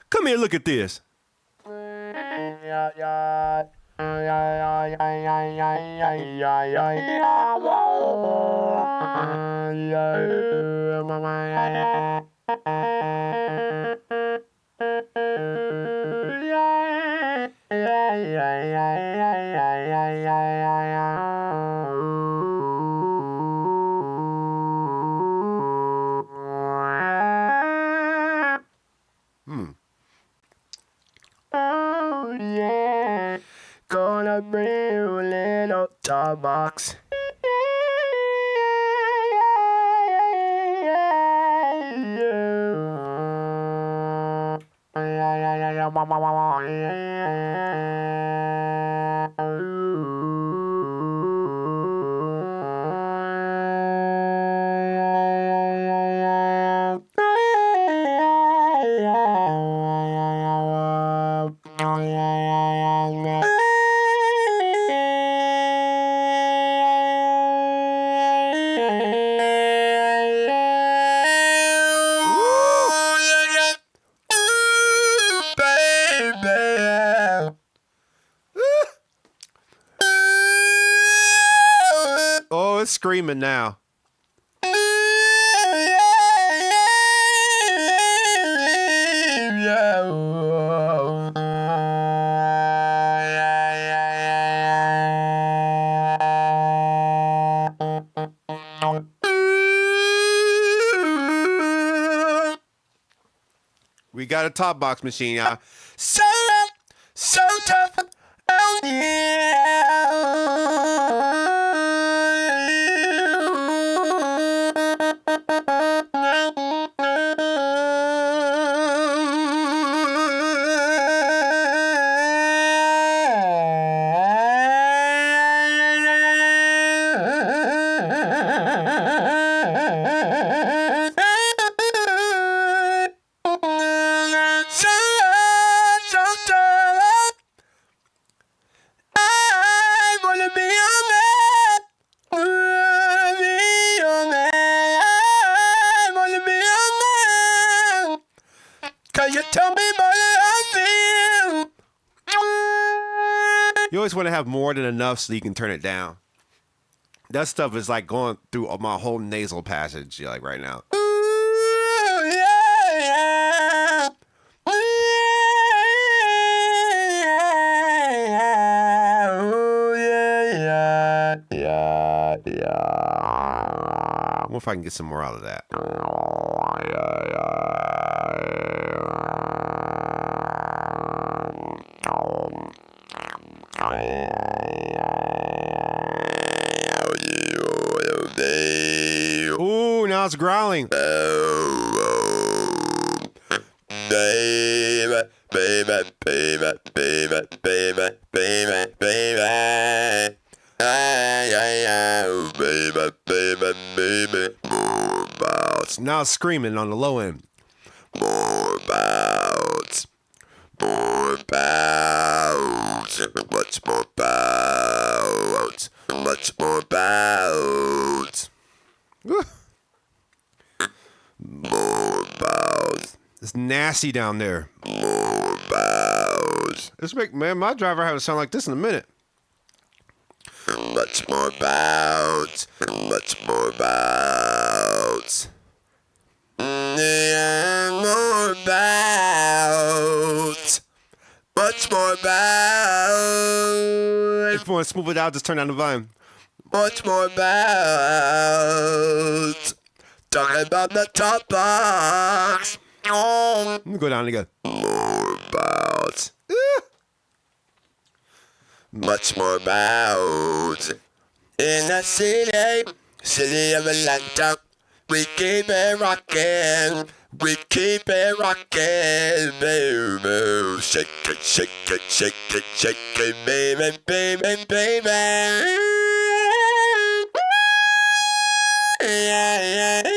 Come here, look at this. Oh yeah, gonna bring you a little Talkbox. Oh, it's screaming now. We got a Talkbox machine, y'all. So tough, oh I wanna be your man. Be your man. I wanna be your man. Can you tell me more than I feel? You always want to have more than enough so you can turn it down. That stuff is like going through my whole nasal passage, like right now. Ooh, yeah. Ooh, yeah. I wonder if I can get some more out of that. Ooh, now it's growling. Baby. Now it's screaming on the low end. More bouts. Much more bouts. Much more bouts. More bouts. It's nasty down there. More bouts. Man, my driver haven't sound like this in a minute. Much more bouts. Much more bouts. Yeah, more bouts. Much more bouts. If you want to smooth it out, just turn down the volume. Much more bouts. Talking about the Talkbox. Let me go down again. More bouts. Much more bouts. In the city of Atlanta, we keep it rockin'. We keep it rockin', baby. Shake it, shake it, shake it, shake it, baby, baby, baby. Yeah, yeah, yeah.